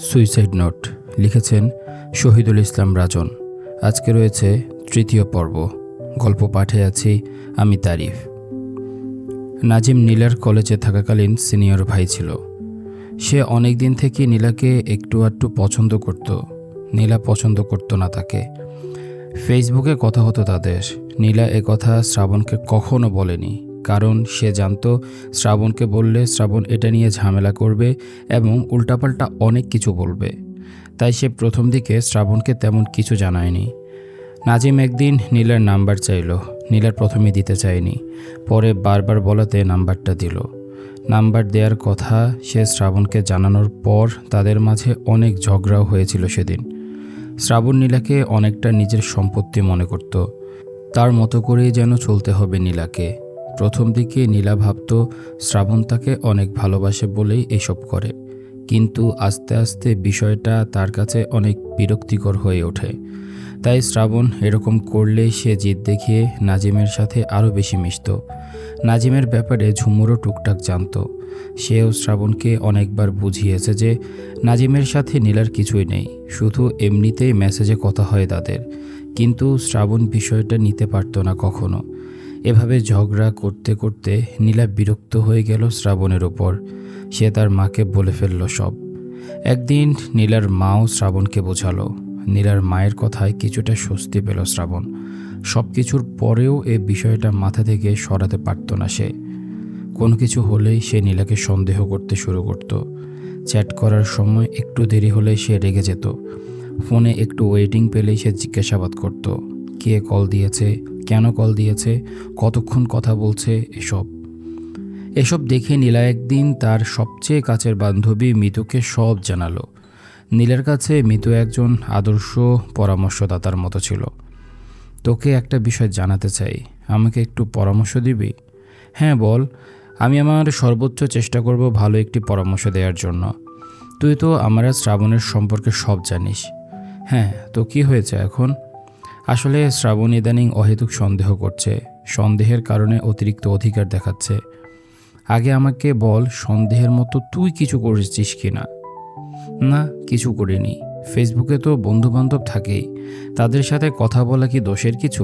Suicide note লিখেছেন শহীদুল ইসলাম রাজন। আজকে রয়েছে তৃতীয় পর্ব। গল্প পাঠে আছি আমি তারিফ। নাজিম নীলার কলেজে থাকাকালীন সিনিয়র ভাই ছিল। সে অনেক দিন থেকে নীলাকে একটু আধটু পছন্দ করত। নীলা পছন্দ করত না তাকে। ফেসবুকে কথা হতো তাদের। নীলা কথা শ্রাবণকে কখনো বলেনি, কারণ সে জানত শ্রাবণকে বললে শ্রাবণ এটা নিয়ে ঝামেলা করবে এবং উল্টাপাল্টা অনেক কিছু বলবে। তাই সে প্রথম দিকে শ্রাবণকে তেমন কিছু জানায়নি। নাজিম একদিন নীলার নাম্বার চাইল। নীলার প্রথমে দিতে চায়নি, পরে বারবার বলাতে নাম্বারটা দিল। নাম্বার দেওয়ার কথা সে শ্রাবণকে জানানোর পর তাদের মাঝে অনেক ঝগড়াও হয়েছিল সেদিন। শ্রাবণ নীলাকে অনেকটা নিজের সম্পত্তি মনে করত। তার মতো করেই যেন চলতে হবে নীলাকে। প্রথম দিকে নীলা ভাবত শ্রাবণ তাকে অনেক ভালোবাসে বলেই এসব করে, কিন্তু আস্তে আস্তে বিষয়টা তার কাছে অনেক বিরক্তিকর হয়ে ওঠে। তাই শ্রাবণ এরকম করলে সে জিদ দেখিয়ে নাজিমের সাথে আরও বেশি মিশত। নাজিমের ব্যাপারে ঝুমুরও টুকটাক জানত। সেও শ্রাবণকে অনেকবার বুঝিয়েছে যে নাজিমের সাথে নীলার কিছুই নেই, শুধু এমনিতেই মেসেজে কথা হয় তাদের। কিন্তু শ্রাবণ বিষয়টা নিতে পারত না কখনো। এভাবে ঝগড়া করতে করতে নীলা বিরক্ত হয়ে গেল শ্রাবণের ওপর। সে তার মাকে বলে ফেলল সব। একদিন নীলার মাও শ্রাবণকে বোঝালো। নীলার মায়ের কথায় কিছুটা স্বস্তি পেল শ্রাবণ। সব কিছুর পরেও এই বিষয়টা মাথা থেকে সরাতে পারত না সে। কোনো কিছু হলেই সে নীলাকে সন্দেহ করতে শুরু করত। চ্যাট করার সময় একটু দেরি হলে সে রেগে যেত। ফোনে একটু ওয়েটিং পেলেই সে জিজ্ঞাসাবাদ করত, কে কল দিয়েছে, কেন কল দিয়েছে, কতক্ষণ কথা বলছে। এসব দেখে নীলা একদিন তার সবচেয়ে কাছের বান্ধবী মিতুকে সব জানালো। নীলার কাছে মিতু একজন আদর্শ পরামর্শদাতার মতো ছিল। তোকে একটা বিষয় জানাতে চাই, আমাকে একটু পরামর্শ দিবি? হ্যাঁ বল, আমি আমার সর্বোচ্চ চেষ্টা করব ভালো একটি পরামর্শ দেওয়ার জন্য। তুই তো আমার আর শ্রাবণের সম্পর্কে সব জানিস। হ্যাঁ, তো কি হয়েছে এখন? আসলে শ্রাবণ ইদানিং অহেতুক সন্দেহ করছে। সন্দেহের কারণে অতিরিক্ত অধিকার দেখাচ্ছে। আগে আমাকে বল, সন্দেহের মতো তুই কিছু করেছিস কি না? না, কিছু করিনি। ফেসবুকে তো বন্ধুবান্ধব থাকেই, তাদের সাথে কথা বলা কি দোষের কিছু?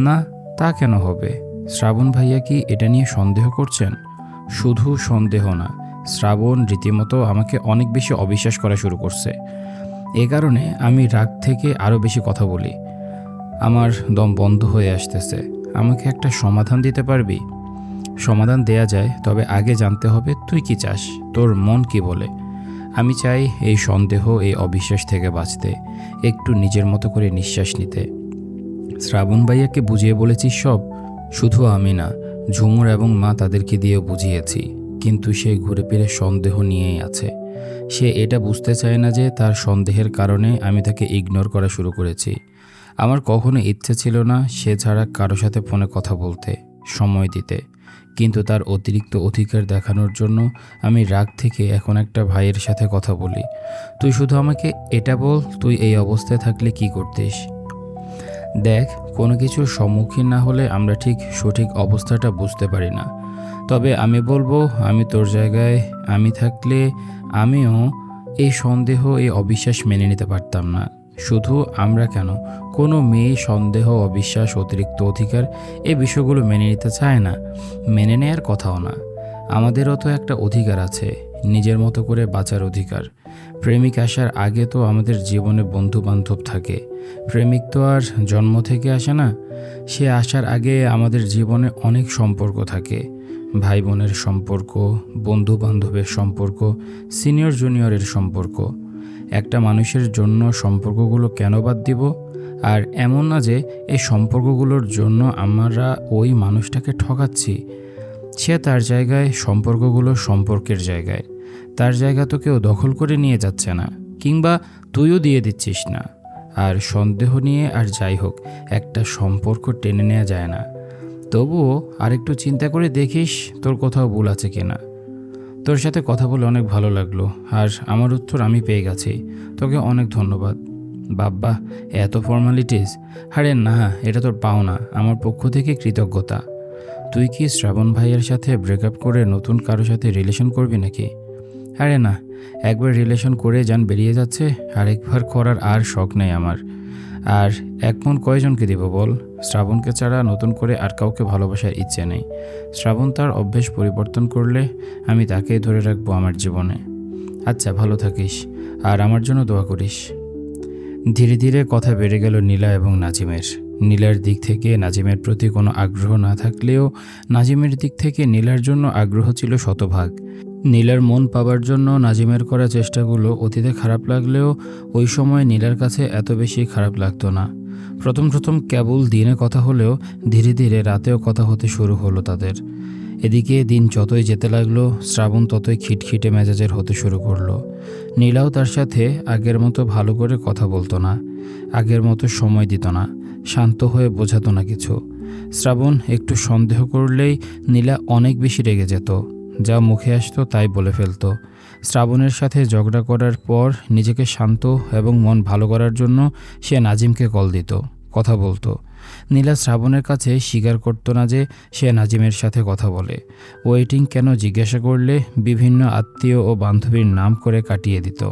না, তা কেন হবে? শ্রাবণ ভাইয়া কি এটা নিয়ে সন্দেহ করছেন? শুধু সন্দেহ না, শ্রাবণ রীতিমতো আমাকে অনেক বেশি অবিশ্বাস করা শুরু করছে। এ কারণে আমি রাগ থেকে আরও বেশি কথা বলি। আমার দম বন্ধ হয়ে আসতেছে। আমাকে একটা সমাধান দিতে পারবি? সমাধান দেয়া যায়, তবে আগে জানতে হবে তুই কি চাস, তোর মন কি বলে। আমি চাই এই সন্দেহ, এই অবিশ্বাস থেকে বাঁচতে, একটু নিজের মতো করে নিঃশ্বাস নিতে। শ্রাবণ ভাইয়াকে বুঝিয়ে বলেছিস সব? শুধু আমি না, ঝুমুর এবং মা তাদেরকে দিয়েও বুঝিয়েছি, কিন্তু সে ঘুরে ফিরে সন্দেহ নিয়েই আছে। সে এটা বুঝতে চায় না যে তার সন্দেহের কারণে আমি তাকে ইগনোর করা শুরু করেছি। আমার কখনো ইচ্ছে ছিল না সে ছাড়া কারো সাথে ফোনে কথা বলতে, সময় দিতে, কিন্তু তার অতিরিক্ত অধিকার দেখানোর জন্য আমি রাগ থেকে এখন একটা ভাইয়ের সাথে কথা বলি। তুই শুধু আমাকে এটা বল, তুই এই অবস্থায় থাকলে কি করতিস? দেখ, কোনো কিছুর সম্মুখীন না হলে আমরা ঠিক সঠিক অবস্থাটা বুঝতে পারি না। তবে আমি বলবো, আমি তোর জায়গায় আমি থাকলে আমিও এই সন্দেহ, এই অবিশ্বাস মেনে নিতে পারতাম না। শুধু আমরা কেন, কোনো মেয়ে সন্দেহ, অবিশ্বাস, অতিরিক্ত অধিকার এই বিষয়গুলো মেনে নিতে চায় না। মেনে নেয়ার কথাও না। আমাদেরও তো একটা অধিকার আছে, নিজের মতো করে বাঁচার অধিকার। প্রেমিক আসার আগে তো আমাদের জীবনে বন্ধু বান্ধব থাকে। প্রেমিক তো আর জন্ম থেকে আসে না। সে আসার আগে আমাদের জীবনে অনেক সম্পর্ক থাকে। ভাই বোনের সম্পর্ক, বন্ধু বান্ধবের সম্পর্ক, সিনিয়র জুনিয়রের সম্পর্ক। একটা মানুষের জন্য সম্পর্কগুলো কেন বাদ দিব? আর এমন না যে এই সম্পর্কগুলোর জন্য আমরা ওই মানুষটাকে ঠকাচ্ছি। সে তার জায়গায়, সম্পর্কগুলো সম্পর্কের জায়গায়। তার জায়গা তো কেউ দখল করে নিয়ে যাচ্ছে না, কিংবা তুইও দিয়ে দিচ্ছিস না। আর সন্দেহ নিয়ে আর যাই হোক, একটা সম্পর্ক টেনে নেওয়া যায় না। তবুও আরেকটু চিন্তা করে দেখিস তোর কোথাও ভুল আছে কিনা। তোর সাথে কথা বলে অনেক ভালো লাগলো, আর আমার উত্তর আমি পেয়ে গেছি। তোকে অনেক ধন্যবাদ। বাব্বা, এত ফর্মালিটিস? আরে না, এটা তোর পাওনা, আমার পক্ষ থেকে কৃতজ্ঞতা। তুই কি শ্রাবণ ভাইয়ের সাথে ব্রেকআপ করে নতুন কারোর সাথে রিলেশন করবি নাকি? আরে না, একবার রিলেশন করে যান বেরিয়ে যাচ্ছে, আরেকবার করার আর শখ নেই আমার। আর এক মন কয়জনকে দিব বল? শ্রাবণকে ছাড়া নতুন করে আর কাউকে ভালোবাসার ইচ্ছে নেই। শ্রাবণ তার অভ্যেস পরিবর্তন করলে আমি তাকেই ধরে রাখবো আমার জীবনে। আচ্ছা, ভালো থাকিস, আর আমার জন্য দোয়া করিস। ধীরে ধীরে কথা বেড়ে গেল নীলা এবং নাজিমের। নীলার দিক থেকে নাজিমের প্রতি কোনো আগ্রহ না থাকলেও নাজিমের দিক থেকে নীলার জন্য আগ্রহ ছিল শতভাগ। নীলার মন পাবার জন্য নাজিমের করা চেষ্টাগুলো অতীতে খারাপ লাগলেও ওই সময় নীলার কাছে এত বেশি খারাপ লাগতো না। প্রথম প্রথম কেবল দিনে কথা হলেও ধীরে ধীরে রাতেও কথা হতে শুরু হলো তাদের। এদিকে দিন যতই যেতে লাগলো, শ্রাবণ ততই খিটখিটে মেজাজের হতে শুরু করলো। নীলাও তার সাথে আগের মতো ভালো করে কথা বলতো না, আগের মতো সময় দিত না, শান্ত হয়ে বোঝাতো না কিছু। শ্রাবণ একটু সন্দেহ করলেই নীলা অনেক বেশি রেগে যেত, যা মুখে আসতো তাই বলে ফেলতো। শ্রাবণের সাথে ঝগড়া করার পর নিজেকে শান্ত এবং মন ভালো করার জন্য সে নাজিমকে কল দিত, কথা বলতো। নীলা শ্রাবণের কাছে স্বীকার করতো না যে সে নাজিমের সাথে কথা বলে। ওয়েটিং কেন জিজ্ঞাসা করলে বিভিন্ন আত্মীয় ও বান্ধবীর নাম করে কাটিয়ে দিত।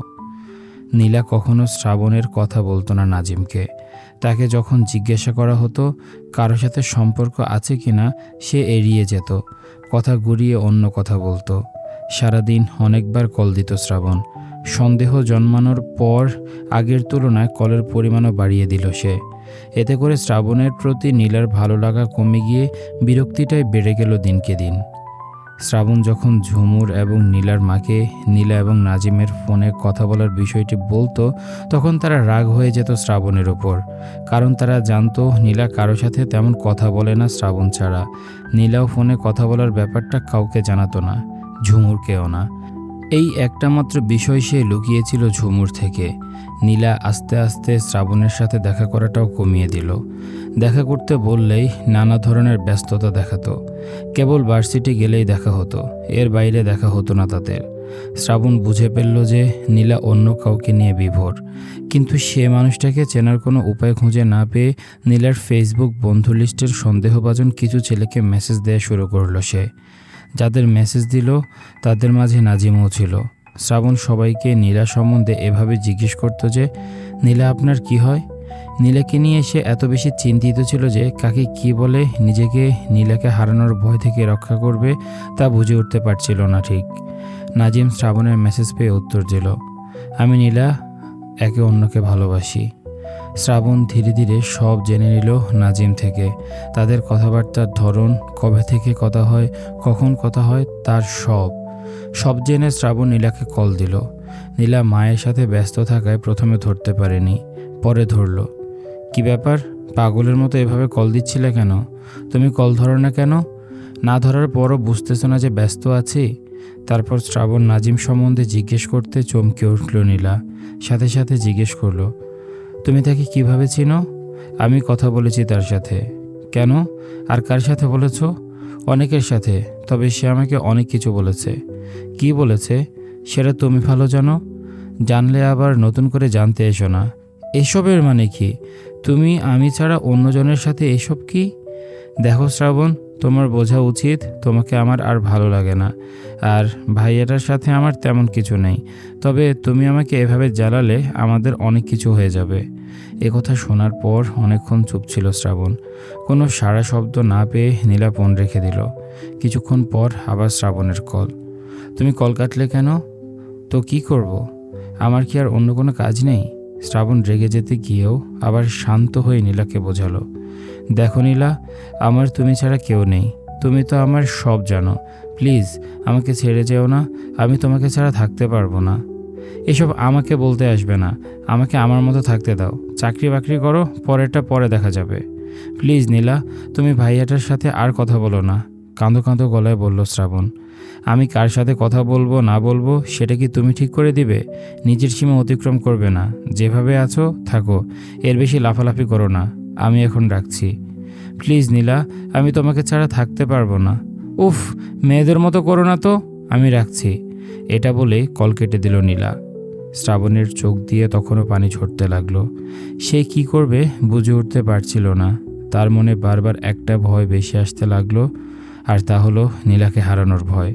নীলা কখনো শ্রাবণের কথা বলতো না নাজিমকে। তাকে যখন জিজ্ঞাসা করা হতো কারো সাথে সম্পর্ক আছে কিনা, সে এড়িয়ে যেত, কথা ঘুরিয়ে অন্য কথা বলতো। সারাদিন অনেকবার কল দিত শ্রাবণ। সন্দেহ জন্মানোর পর আগের তুলনায় কলের পরিমাণও বাড়িয়ে দিল সে। এতে করে শ্রাবণের প্রতি নীলার ভালো লাগা কমে গিয়ে বিরক্তিটাই বেড়ে গেল দিনকে দিন। শ্রাবণ যখন ঝুমুর এবং নীলার মাকে নীলা এবং নাজিমের ফোনে কথা বলার বিষয়টি বলতো, তখন তারা রাগ হয়ে যেত শ্রাবণের ওপর। কারণ তারা জানতো নীলা কারো সাথে তেমন কথা বলে না শ্রাবণ ছাড়া। নীলাও ফোনে কথা বলার ব্যাপারটা কাউকে জানাতো না, ঝুমুরকেও না। এই একটা মাত্র বিষয় সে লুকিয়েছিল ঝুমুর থেকে। নীলা আস্তে আস্তে শ্রাবণের সাথে দেখা করাটাও কমিয়ে দিল। দেখা করতে বললেই নানা ধরনের ব্যস্ততা দেখাতো। কেবল ভার্সিটি গেলেই দেখা হতো, এর বাইরে দেখা হতো না তাদের। শ্রাবণ বুঝে ফেলল যে নীলা অন্য কাউকে নিয়ে বিভোর। কিন্তু সে মানুষটাকে চেনার কোনো উপায় খুঁজে না পেয়ে নীলার ফেসবুক বন্ধু লিস্টের সন্দেহভাজন কিছু ছেলেকে মেসেজ দেওয়া শুরু করলো সে। যাদের মেসেজ দিল তাদের মাঝে নাজিমও ছিল। শ্রাবণ সবাইকে নীলা সম্বন্ধে এভাবে জিজ্ঞেস করতো যে, নীলা আপনার কি হয়? নীলাকে নিয়ে সে এত বেশি চিন্তিত ছিল যে কাকে কি বলে নিজেকে নীলাকে হারানোর ভয় থেকে রক্ষা করবে তা বুঝে উঠতে পারছিল না ঠিক। নাজিম শ্রাবণের মেসেজ পেয়ে উত্তর দিল, আমি নীলা, একে অন্যকে ভালোবাসি। শ্রাবণ ধীরে ধীরে সব জেনে নিল নাজিম থেকে। তাদের কথাবার্তার ধরন, কবে থেকে কথা হয়, কখন কথা হয়, তার সব জেনে শ্রাবণ নীলাকে কল দিল। নীলা মায়ের সাথে ব্যস্ত থাকায় প্রথমে ধরতে পারেনি, পরে ধরল। কি ব্যাপার, পাগলের মতো এভাবে কল দিচ্ছিলে কেন? তুমি কল ধরো না কেন? না ধরার পরও বুঝতেছো না যে ব্যস্ত আছি? তারপর শ্রাবণ নাজিম সম্বন্ধে জিজ্ঞেস করতে চমকে উঠল নীলা। সাথে সাথে জিজ্ঞেস করলো, তুমি তাকে কিভাবে চিনো? আমি কথা বলেছি তার সাথে। কেন? আর কার সাথে বলেছ? অনেকের সাথে, তবে সে আমাকে অনেক কিছু বলেছে। কি বলেছে সেটা তুমি ভালো জানো। জানলে আবার নতুন করে জানতে এসো না। এসবের মানে কি? তুমি আমি ছাড়া অন্যজনের সাথে এসব কি? দেখো শ্রাবণ, তোমার বোঝা উচিত তোমাকে আমার আর ভালো লাগে না। আর ভাইয়াটার সাথে আমার তেমন কিছু নেই, তবে তুমি আমাকে এভাবে জ্বালালে আমাদের অনেক কিছু হয়ে যাবে। একথা শোনার পর অনেকক্ষণ চুপ ছিল শ্রাবণ। কোনো সাড়া শব্দ না পেয়ে নীলা ফোন রেখে দিল। কিছুক্ষণ পর আবার শ্রাবণের কল। তুমি কল কাটলে কেন? তো কি করব? আমার কি আর অন্য কোনো কাজ নেই? শ্রাবণ রেগে যেতে গিয়েও আবার শান্ত হয়ে নীলাকে বোঝালো, দেখো নীলা, আমার তুমি ছাড়া কেউ নেই। তুমি তো আমার সব জানো। প্লিজ আমাকে ছেড়ে যেও না, আমি তোমাকে ছাড়া থাকতে পারবো না। এসব আমাকে বলতে আসবে না, আমাকে আমার মতো থাকতে দাও। চাকরি বাকরি করো, পরেরটা পরে দেখা যাবে। প্লিজ নীলা, তুমি ভাইয়াটার সাথে আর কথা বলো না। কাঁদো কাঁদো গলায় বলল শ্রাবণ। আমি কার সাথে কথা বলবো না বলবো সেটা কি তুমি ঠিক করে দিবে? নিজের সীমা অতিক্রম করবে না। যেভাবে আছো থাকো, এর বেশি লাফালাফি করো না। আমি এখন রাখছি। প্লিজ নীলা, আমি তোমাকে ছাড়া থাকতে পারবো না। উফ, মেয়েদের মতো করো না তো। আমি রাখছি। এটা বলে কল কেটে দিল নীলা। শ্রাবণের চোখ দিয়ে তখনও পানি ঝরতে লাগলো। সে কি করবে বুঝে উঠতে পারছিল না। তার মনে বারবার একটা ভয় বেশি আসতে লাগলো, আর তা হলো নীলাকে হারানোর ভয়।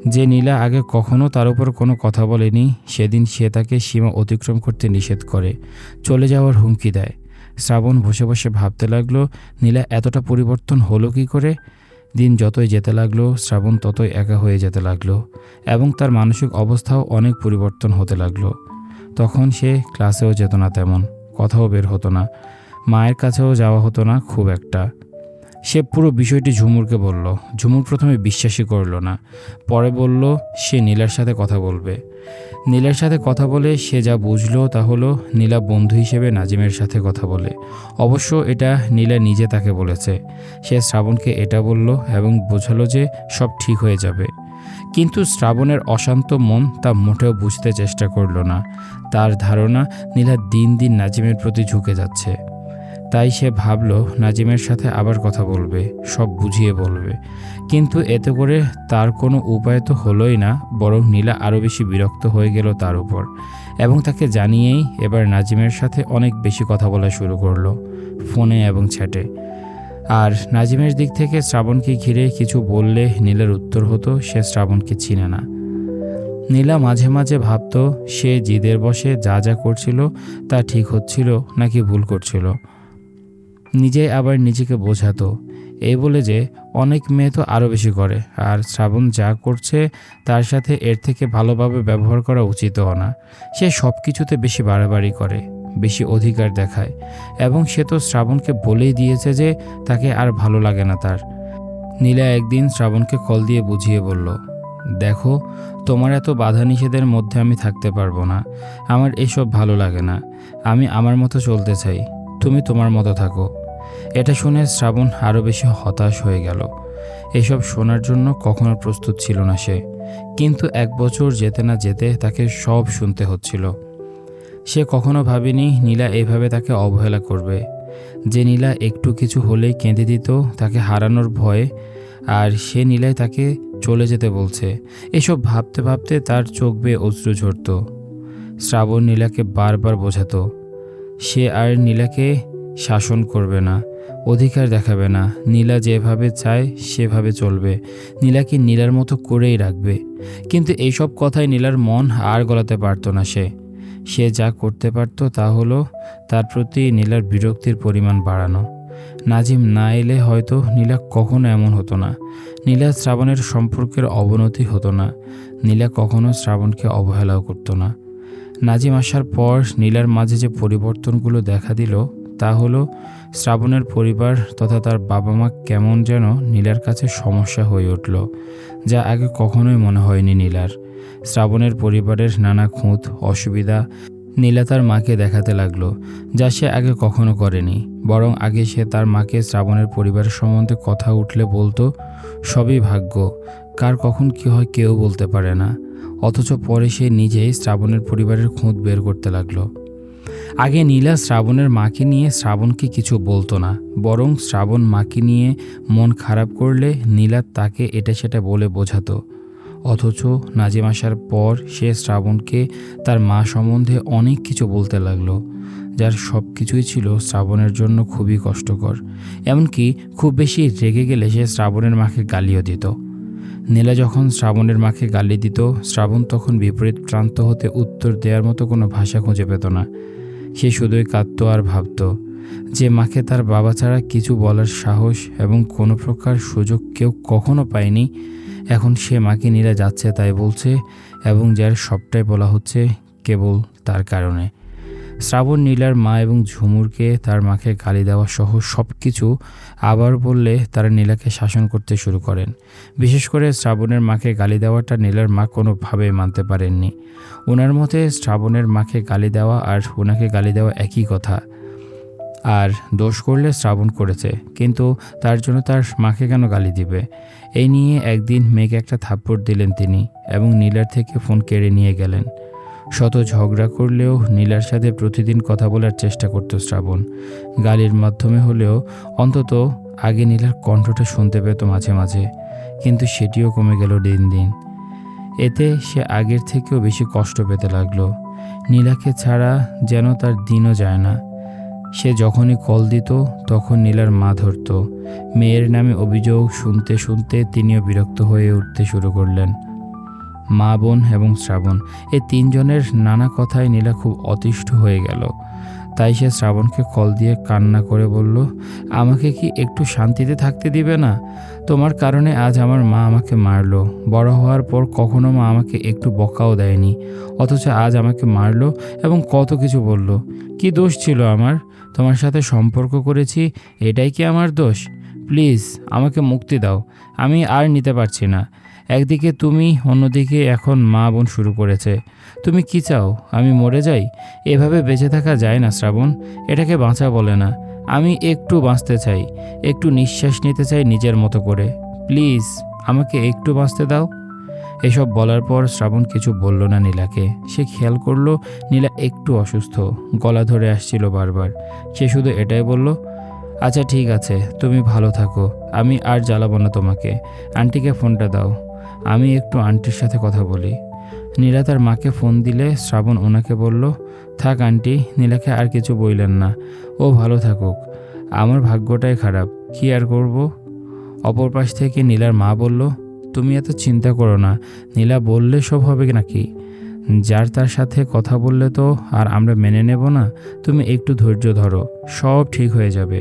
যে নীলা আগে কখনো তার উপর কোনো কথা বলেনি, সেদিন সে তাকে সীমা অতিক্রম করতে নিষেধ করে, চলে যাওয়ার হুমকি দেয়। শ্রাবণ বসে বসে ভাবতে লাগলো, নীলা এতটা পরিবর্তন হলো কী করে? দিন যতই যেতে লাগলো, শ্রাবণ ততই একা হয়ে যেতে লাগলো এবং তার মানসিক অবস্থাও অনেক পরিবর্তন হতে লাগলো। তখন সে ক্লাসেও যেত না, তেমন কথাও বের হতো না, মায়ের কাছেও যাওয়া হতো না খুব একটা। সে পুরো বিষয়টি ঝুমুরকে বলল। ঝুমুর প্রথমে বিশ্বাসই করল না, পরে বলল সে নীলার সাথে কথা বলবে। নীলার সাথে কথা বলে সে যা বুঝলো তা হলো নীলা বন্ধু হিসেবে নাজিমের সাথে কথা বলে। অবশ্য এটা নীলা নিজে তাকে বলেছে। সে শ্রাবণকে এটা বলল এবং বোঝালো যে সব ঠিক হয়ে যাবে। কিন্তু শ্রাবণের অশান্ত মন তা মোটেও বুঝতে চেষ্টা করল না। তার ধারণা নীলা দিন দিন নাজিমের প্রতি ঝুঁকে যাচ্ছে। তাই সে ভাবল নাজিমের সাথে আবার কথা বলবে, সব বুঝিয়ে বলবে। কিন্তু এতে করে তার কোনো উপায় তো হলোই না, বরং নীলা আরও বেশি বিরক্ত হয়ে গেল তার উপর এবং তাকে জানিয়েই এবার নাজিমের সাথে অনেক বেশি কথা বলা শুরু করলো, ফোনে এবং চ্যাটে। আর নাজিমের দিক থেকে শ্রাবণকে ঘিরে কিছু বললে নীলার উত্তর হতো সে শ্রাবণকে চিনে না। নীলা মাঝে মাঝে ভাবত সে জিদের বশে যা যা করছিল তা ঠিক হচ্ছিল নাকি ভুল করছিল। নিজেই আবার নিজেকে বোঝাতো, এই বলে যে অনেক মেয়ে তো আরও বেশি করে, আর শ্রাবণ যা করছে তার সাথে এর থেকে ভালোভাবে ব্যবহার করা উচিতও না। সে সব কিছুতে বেশি বাড়াবাড়ি করে, বেশি অধিকার দেখায় এবং সে তো শ্রাবণকে বলেই দিয়েছে যে তাকে আর ভালো লাগে না তার। নীলা একদিন শ্রাবণকে কল দিয়ে বুঝিয়ে বলল, দেখো, তোমার এত বাধা নিষেধের মধ্যে আমি থাকতে পারবো না। আমার এসব ভালো লাগে না। আমি আমার মতো চলতে চাই, তুমি তোমার মতো থাকো। এটা শুনে শ্রাবণ আরও বেশি হতাশ হয়ে গেল। এসব শোনার জন্য কখনো প্রস্তুত ছিল না সে, কিন্তু 1 বছর যেতে না যেতে তাকে সব শুনতে হচ্ছিল। সে কখনো ভাবেনি নীলা এভাবে তাকে অবহেলা করবে, যে নীলা একটু কিছু হলেই কেঁদে দিত তাকে হারানোর ভয়ে, আর সে নীলাই তাকে চলে যেতে বলছে। এসব ভাবতে ভাবতে তার চোখ বেয়ে অশ্রু ঝরত। শ্রাবণ নীলাকে বারবার বোঝাতো সে আর নীলাকে শাসন করবে না, অধিকার দেখাবে না। নীলা যেভাবে চায় সেভাবে চলবে, নীলাকে নীলার মতো করেই রাখবে। কিন্তু এইসব কথায় নীলার মন আর গলাতে পারত না। সে যা করতে পারত তা হলো তার প্রতি নীলার বিরক্তির পরিমাণ বাড়ানো। নাজিম না এলে হয়তো নীলা কখনো এমন হতো না। নীলা শ্রাবণের সম্পর্কের অবনতি হতো না। নীলা কখনো শ্রাবণকে অবহেলাও করতো না। নাজিম আসার পর নীলার মাঝে যে পরিবর্তনগুলো দেখা দিল তা হলো শ্রাবণের পরিবার তথা তার বাবা মা কেমন যেন নীলার কাছে সমস্যা হয়ে উঠল, যা আগে কখনোই মনে হয়নি নীলার। শ্রাবণের পরিবারের নানা খুঁত অসুবিধা নীলা তার মাকে দেখাতে লাগলো, যা সে আগে কখনো করেনি। বরং আগে সে তার মাকে শ্রাবণের পরিবারের সম্বন্ধে কথা উঠলে বলতো সবই ভাগ্য, কার কখন কী হয় কেউ বলতে পারে না। অথচ পরে সে নিজেই শ্রাবণের পরিবারের খুঁত বের করতে লাগলো। আগে নীলা শ্রাবণের মাকে নিয়ে শ্রাবণকে কিছু বলতো না, বরং শ্রাবণ মাকে নিয়ে মন খারাপ করলে নীলা তাকে এটা সেটা বলে বোঝাতো। অথচ নাজিম আসার পর সে শ্রাবণকে তার মা সম্বন্ধে অনেক কিছু বলতে লাগলো, যার সব কিছুই ছিল শ্রাবণের জন্য খুবই কষ্টকর। এমনকি খুব বেশি রেগে গেলে সে শ্রাবণের মাকে গালিও দিত। নীলা যখন শ্রাবণের মাকে গালি দিত, শ্রাবণ তখন বিপরীত প্রান্ত হতে উত্তর দেওয়ার মতো কোনো ভাষা খুঁজে পেত না। সে শুধুই কাঁদত আর ভাবত যে মাকে তার বাবা ছাড়া কিছু বলার সাহস এবং কোনো প্রকার সুযোগ কেউ কখনো পায়নি। এখন সে মাকে নীলা যাচ্ছে তাই বলছে এবং যার সবটাই বলা হচ্ছে কেবল তার কারণে। শ্রাবণ নীলার মা এবং ঝুমুরকে তার মাকে গালি দেওয়া সহ সব কিছু আবার বললে তারা নীলাকে শাসন করতে শুরু করেন। বিশেষ করে শ্রাবণের মাকে গালি দেওয়াটা নীলার মা কোনোভাবেই মানতে পারেননি। ওনার মতে শ্রাবণের মাকে গালি দেওয়া আর ওনাকে গালি দেওয়া একই কথা, আর দোষ করলে শ্রাবণ করেছে, কিন্তু তার জন্য তার মাকে কেন গালি দিবে। এই নিয়ে একদিন মেয়েকে একটা থাপ্পড় দিলেন তিনি এবং নীলার থেকে ফোন কেড়ে নিয়ে গেলেন। শত ঝগড়া করলেও নীলার সাথে প্রতিদিন কথা বলার চেষ্টা করত শ্রাবণ। গালির মাধ্যমে হলেও অন্তত আগে নীলার কণ্ঠটা শুনতে পেত মাঝে মাঝে, কিন্তু সেটিও কমে গেল দিন দিন। এতে সে আগের থেকেও বেশি কষ্ট পেতে লাগলো। নীলাকে ছাড়া যেন তার দিনও যায় না। সে যখনই কল দিত তখন নীলার মা ধরত। মেয়ের নামে অভিযোগ শুনতে শুনতে তিনিও বিরক্ত হয়ে উঠতে শুরু করলেন। মা, বোন এবং শ্রাবণ, এই তিনজনের নানা কথায় নীলা খুব অতিষ্ঠ হয়ে গেল। তাই সে শ্রাবণকে কল দিয়ে কান্না করে বলল, আমাকে কি একটু শান্তিতে থাকতে দিবে না? তোমার কারণে আজ আমার মা আমাকে মারলো। বড় হওয়ার পর কখনো মা আমাকে একটু বকাও দেয়নি, অথচ আজ আমাকে মারলো এবং কত কিছু বলল। কি দোষ ছিল আমার? তোমার সাথে সম্পর্ক করেছি, এটাই কি আমার দোষ? প্লিজ আমাকে মুক্তি দাও, আমি আর নিতে পারছি না। একদিকে তুমি, অন্যদিকে এখন মা বোন শুরু করেছে। তুমি কি চাও, আমি মরে যাই? এভাবে বেঁচে থাকা যায় না শ্রাবণ, এটাকে বাঁচা বলে না। আমি একটু বাঁচতে চাই, একটু নিঃশ্বাস নিতে চাই নিজের মতো করে। প্লিজ আমাকে একটু বাঁচতে দাও। এসব বলার পর শ্রাবণ কিছু বলল না নীলাকে। সে খেয়াল করলো নীলা একটু অসুস্থ, গলা ধরে আসছিল বারবার। সে শুধু এটাই বলল, আচ্ছা ঠিক আছে, তুমি ভালো থাকো, আমি আর জ্বালাবো না তোমাকে। আন্টিকে ফোনটা দাও, আমি একটু আন্টির সাথে কথা বলি। নীলা তার মাকে ফোন দিলে শ্রাবণ ওনাকে বলল, থাক আন্টি, নীলাকে আর কিছু বললেন না, ও ভালো থাকুক। আমার ভাগ্যটাই খারাপ, কি আর করব। অপর পাশ থেকে নীলার মা বলল, তুমি এত চিন্তা করো না, নীলা বললে সব হবে নাকি? যার তার সাথে কথা বললে তো আর আমরা মেনে নেব না। তুমি একটু ধৈর্য ধরো, সব ঠিক হয়ে যাবে।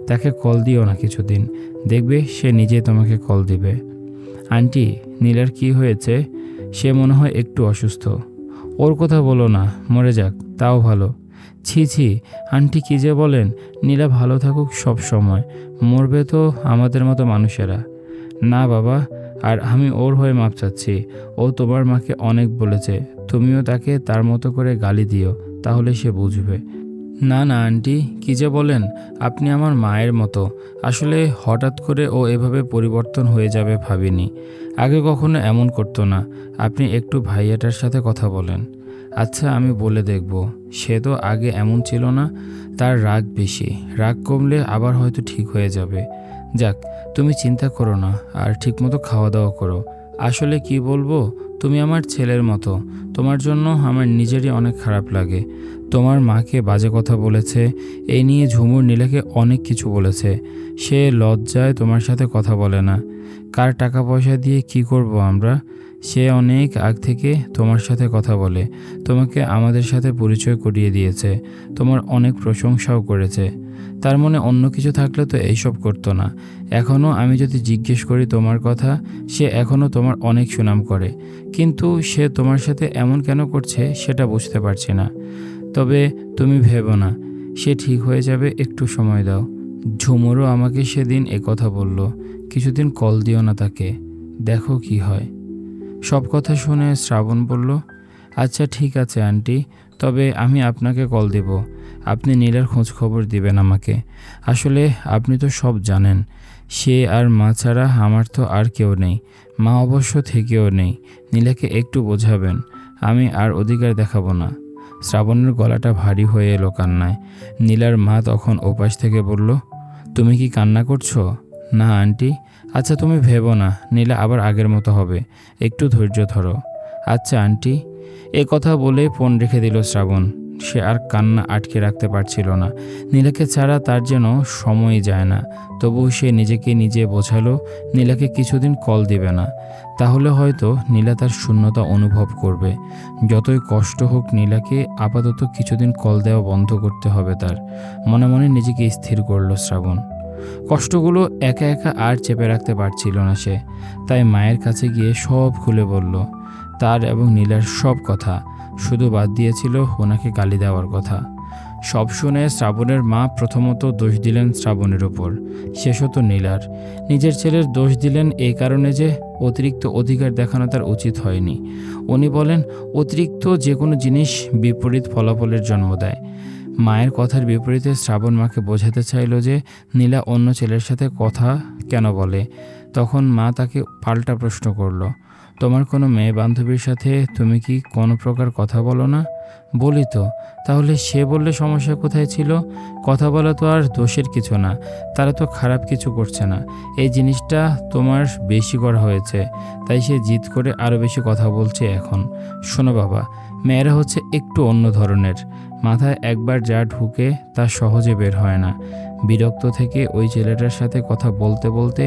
তাকে কল দিও না কিছুদিন, দেখবে সে নিজে তোমাকে কল দিবে। আন্টি, নীলার কি হয়েছে? সে মনে হয় একটু অসুস্থ। ওর কথা বলো না, মরে যাক তাও ভালো। ছি ছি আন্টি, কী যে বলেন। নীলা ভালো থাকুক সব সময়, মরবে তো আমাদের মতো মানুষেরা। না বাবা, আর আমি ওর হয়ে মাপ চাচ্ছি। ও তোমার মাকে অনেক বলেছে, তুমিও তাকে তার মতো করে গালি দিও, তাহলে সে বুঝবে। না না আন্টি, কী যে বলেন, আপনি আমার মায়ের মতো। আসলে হঠাৎ করে ও এভাবে পরিবর্তন হয়ে যাবে ভাবিনি। আগে কখনো এমন করতো না। আপনি একটু ভাইয়াটার সাথে কথা বলেন। আচ্ছা, আমি বলে দেখব। সে তো আগে এমন ছিল না, তার রাগ বেশি। রাগ কমলে আবার হয়তো ঠিক হয়ে যাবে। যাক, তুমি চিন্তা করো না, আর ঠিকমতো খাওয়া দাওয়া করো। আসলে কি বলবো, তুমি আমার ছেলের মতো। তোমার জন্য আমার নিজেরই অনেক খারাপ লাগে। তোমার মাকে বাজে কথা বলেছে, এই নিয়ে ঝুমুর নীলাকে অনেক কিছু বলেছে। সে লজ্জায় তোমার সাথে কথা বলে না। কার টাকা পয়সা দিয়ে কি করব আমরা? সে অনেক আগ থেকে তোমার সাথে কথা বলে, তোমাকে আমাদের সাথে পরিচয় করিয়ে দিয়েছে, তোমার অনেক প্রশংসাও করেছে। তার মনে অন্য কিছু থাকলে তো এইসব করতো না। এখনও আমি যদি জিজ্ঞেস করি তোমার কথা, সে এখনও তোমার অনেক সুনাম করে, কিন্তু সে তোমার সাথে এমন কেন করছে সেটা বুঝতে পারছি না। তবে তুমি ভেবো না, সে ঠিক হয়ে যাবে, একটু সময় দাও। ঝুমুরও আমাকে সেদিন কথা বলল, কিছুদিন কল দিও না তাকে, দেখো কি হয়। সব কথা শুনে শ্রাবণ বলল, আচ্ছা ঠিক আছে আন্টি, তবে আমি আপনাকে কল দেব। আপনি নীলার খোঁজ খবর দিবেন আমাকে। আসলে আপনি তো সব জানেন, সে আর মা ছাড়া আমার তো আর কেউ নেই। মা অবশ্য থেকেও নেই। নীলাকে একটু বোঝাবেন, আমি আর অধিকার দেখাবো না। শ্রাবণের গলাটা ভারী হয়ে এলো কান্নায়। নীলার মা তখন ওপাশ থেকে বলল, তুমি কি কান্না করছো? না আন্টি। আচ্ছা তুমি ভেবো না, নীলা আবার আগের মতো হবে, একটু ধৈর্য ধরো। আচ্ছা আন্টি। এ কথা বলে ফোন রেখে দিল শ্রাবণ। সে আর কান্না আটকে রাখতে পারছিল না। নীলাকে ছাড়া তার যেন সময়ই যায় না। তবুও সে নিজেকে নিজে বোঝালো নীলাকে কিছুদিন কল দিবে না। তাহলে হয়তো নীলা তার শূন্যতা অনুভব করবে। যতই কষ্ট হোক, নীলাকে আপাতত কিছুদিন কল দেওয়া বন্ধ করতে হবে তার। মনে মনে নিজেকে স্থির করল শ্রাবণ। কষ্টগুলো একা একা আর চেপে রাখতে পারছিল না সে। তাই মায়ের কাছে গিয়ে সব খুলে বলল, তার এবং নীলার সব কথা। শুধু বাদ দিয়েছিল ওনাকে গালি দেওয়ার কথা। সব শুনে শ্রাবণের মা প্রথমত দোষ দিলেন শ্রাবণের ওপর, শেষত নীলার। নিজের ছেলের দোষ দিলেন এই কারণে যে অতিরিক্ত অধিকার দেখানো তার উচিত হয়নি। উনি বলেন, অতিরিক্ত যে কোনো জিনিস বিপরীত ফলাফলের জন্ম দেয়। মায়ের কথার বিপরীতে শ্রাবণ মাকে বোঝাতে চাইল যে নীলা অন্য ছেলের সাথে কথা কেন বলে। তখন মা তাকে পাল্টা প্রশ্ন করল, তোমার কোনো মেয়ে বান্ধবীর সাথে তুমি কি কোনো প্রকার কথা বলো না? বলি তো। তাহলে সে বললে সমস্যা কোথায় ছিল? কথা বলা তো আর দোষের কিছু না, তারা তো খারাপ কিছু করছে না। এই জিনিসটা তোমার বেশি করা হয়েছে, তাই সে জিদ করে আরও বেশি কথা বলছে এখন। শোনো বাবা, মেয়েরা হচ্ছে একটু অন্য ধরনের। মাথায় একবার যা ঢুকে তা সহজে বের হয় না। বিরক্ত থেকে ওই ছেলেটার সাথে কথা বলতে বলতে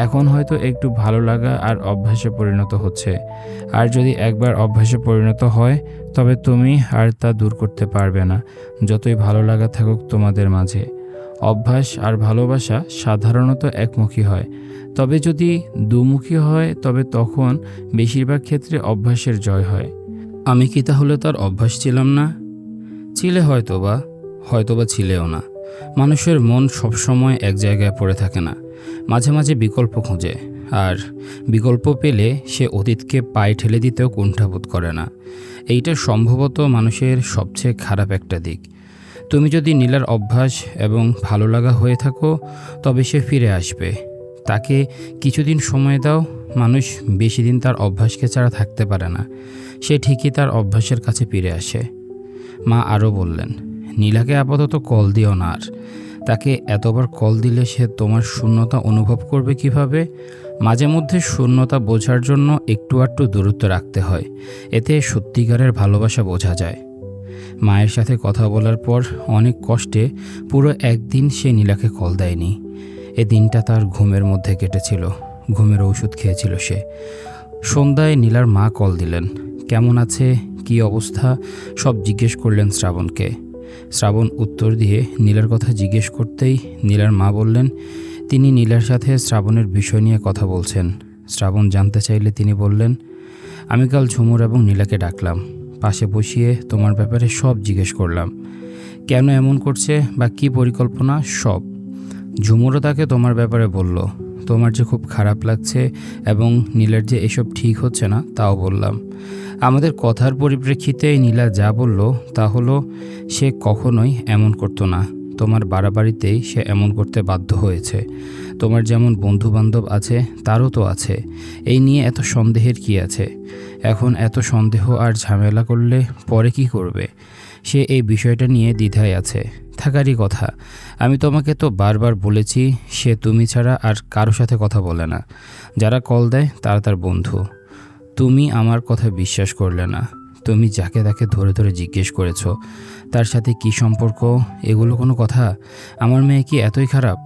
এখন হয়তো একটু ভালো লাগা আর অভ্যাসে পরিণত হচ্ছে। আর যদি একবার অভ্যাসে পরিণত হয় তবে তুমি আর তা দূর করতে পারবে না, যতই ভালো লাগা থাকুক তোমাদের মাঝে। অভ্যাস আর ভালোবাসা সাধারণত একমুখী হয়, তবে যদি দুমুখী হয় তবে তখন বেশিরভাগ ক্ষেত্রে অভ্যাসের জয় হয়। আমি কি তাহলে তার অভ্যাস ছিলাম না? ছিলে হয়তোবা ছিলেও না। মানুষের মন সবসময় এক জায়গায় পড়ে থাকে না, মাঝে মাঝে বিকল্প খোঁজে, আর বিকল্প পেলে সে অতীতকে পায়ে ঠেলে দিতেও কুণ্ঠাবোধ করে না। এইটা সম্ভবত মানুষের সবচেয়ে খারাপ একটা দিক। তুমি যদি নীলার অভ্যাস এবং ভালো লাগা হয়ে থাকো তবে সে ফিরে আসবে। তাকে কিছুদিন সময় দাও। মানুষ বেশি দিন তার অভ্যাসকে ছাড়া থাকতে পারে না, সে ঠিকই তার অভ্যাসের কাছে ফিরে আসে। মা আরও বললেন, নীলাকে আপাতত কল দিও না আর। তাকে এতবার কল দিলে সে তোমার শূন্যতা অনুভব করবে কিভাবে? মাঝে মধ্যে শূন্যতা বোঝার জন্য একটু আধটু দূরত্ব রাখতে হয়, এতে সত্যিকারের ভালোবাসা বোঝা যায়। মায়ের সাথে কথা বলার পর অনেক কষ্টে পুরো একদিন সে নীলাকে কল দেয়নি। এ দিনটা তার ঘুমের মধ্যে কেটেছিল, ঘুমের ওষুধ খেয়েছিল সে। সন্ধ্যায় নীলার মা কল দিলেন, কেমন আছে, কি অবস্থা, সব জিজ্ঞেস করলেন শ্রাবণকে। শ্রাবণ উত্তর দিয়ে নীলার কথা জিজ্ঞেস করতেই নীলার মা বললেন তিনি নীলার সাথে শ্রাবণের বিষয় নিয়ে কথা বলছেন। শ্রাবণ জানতে চাইলে তিনি বললেন, আমি কাল ঝুমুর এবং নীলাকে ডাকলাম, পাশে বসিয়ে তোমার ব্যাপারে সব জিজ্ঞেস করলাম, কেন এমন করছে বা কী পরিকল্পনা সব। ঝুমুরও তাকে তোমার ব্যাপারে বলল, তোমার যে খুব খারাপ লাগছে এবং নীলার যে এসব ঠিক হচ্ছে না তাও বললাম। আমাদের কথার পরিপ্রেক্ষিতে নীলা যা বলল তা হলো সে কখনোই এমন করতো না, তোমার বাড়াবাড়িতেই সে এমন করতে বাধ্য হয়েছে। তোমার যেমন বন্ধুবান্ধব আছে তারও তো আছে, এই নিয়ে এত সন্দেহের কি আছে? এখন এত সন্দেহ আর ঝামেলা করলে পরে কি করবে? সে এই বিষয়টা নিয়ে দ্বিধায় আছে, থাকারই কথা। আমি তোমাকে তো বারবার বলেছি সে তুমি ছাড়া আর কারো সাথে কথা বলে না, যারা কল দেয় তারা তার বন্ধু। তুমি আমার কথা বিশ্বাস করলে না, তুমি যাকে তাকে ধরে ধরে জিজ্ঞেস করেছো তার সাথে কি সম্পর্ক। এগুলো কোনো কথা? আমার মেয়ে কি এতই খারাপ?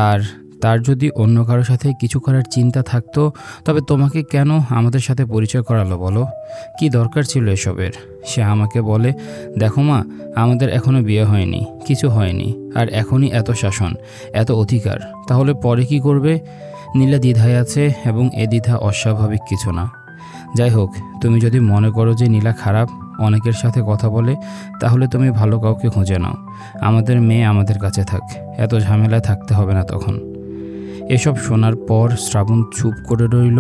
আর তার যদি অন্য কারোর সাথে কিছু করার চিন্তা থাকতো তবে তোমাকে কেন আমাদের সাথে পরিচয় করালো বলো? কি দরকার ছিল এসবের? সে আমাকে বলে, দেখো মা, আমাদের এখনও বিয়ে হয়নি, কিছু হয়নি, আর এখনই এত শাসন, এত অধিকার, তাহলে পরে কি করবে? নীলা দ্বিধায় আছে এবং এ দ্বিধা অস্বাভাবিক কিছু না। যাই হোক, তুমি যদি মনে করো যে নীলা খারাপ, অনেকের সাথে কথা বলে, তাহলে তুমি ভালো কাউকে খুঁজে নাও। আমাদের মেয়ে আমাদের কাছে থাক, এত ঝামেলায় থাকতে হবে না তখন। এসব শোনার পর শ্রাবণ চুপ করে রইল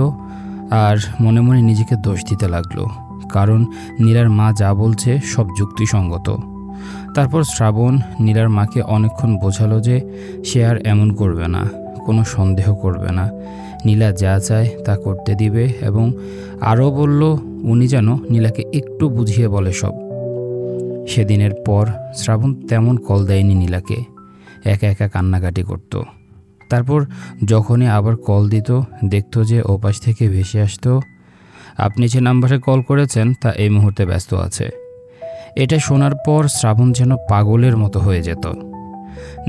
আর মনে মনে নিজেকে দোষ দিতে লাগলো, কারণ নীলার মা যা বলছে সব যুক্তিসঙ্গত। তারপর শ্রাবণ নীলার মাকে অনেকক্ষণ বোঝালো যে সে আর এমন করবে না, কোনো সন্দেহ করবে না, নীলা যা চায় তা করতে দিবে, এবং আরও বলল উনি যেন নীলাকে একটু বুঝিয়ে বলে সব। সেদিনের পর শ্রাবণ তেমন কল দেয়নি নীলাকে, একা একা কান্নাকাটি করত। তারপর যখনই আবার কল দিত দেখতো যে ওপাশ থেকে ভেসে আসতো, আপনি যে নাম্বারে কল করেছেন তা এই মুহূর্তে ব্যস্ত আছে। এটা শোনার পর শ্রাবণ যেন পাগলের মতো হয়ে যেত।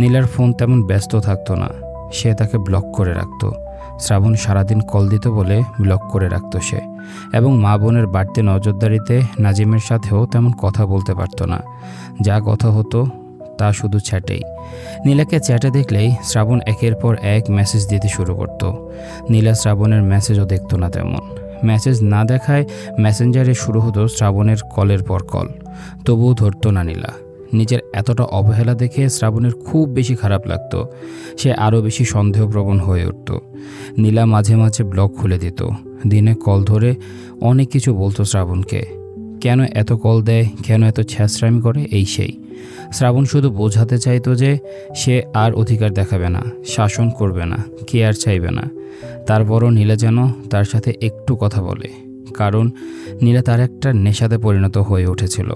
নীলার ফোন তেমন ব্যস্ত থাকতো না, সে তাকে ব্লক করে রাখতো। শ্রাবণ সারাদিন কল দিত বলে ব্লক করে রাখতো সে, এবং মা বোনের বাড়তি নজরদারিতে নাজিমের সাথেও তেমন কথা বলতে পারতো না। যা কথা হতো তা শুধু চ্যাটেই। নীলাকে চ্যাটে দেখলেই শ্রাবণ একের পর এক মেসেজ দিতে শুরু করত। নীলা শ্রাবণের মেসেজও দেখতো না তেমন। মেসেজ না দেখায় মেসেঞ্জারে শুরু হতো শ্রাবণের কলের পর কল, তবুও ধরতো না নীলা। নিজের এতটা অবহেলা দেখে শ্রাবণের খুব বেশি খারাপ লাগতো, সে আরও বেশি সন্দেহপ্রবণ হয়ে উঠত। নীলা মাঝে মাঝে ব্লগ খুলে দিত, দিনে কল ধরে অনেক কিছু বলতো শ্রাবণকে, কেন এত কল দেয়, কেন এত ছ্যাঁচড়ামি করে, এই সেই। শ্রাবণ শুধু বোঝাতে চাইতো যে সে আর অধিকার দেখাবে না, শাসন করবে না, কেয়ার চাইবে না। তারপরও নীলা যেন তার সাথে একটু কথা বলে, কারণ নীলা তার একটা নেশাতে পরিণত হয়ে উঠেছিল।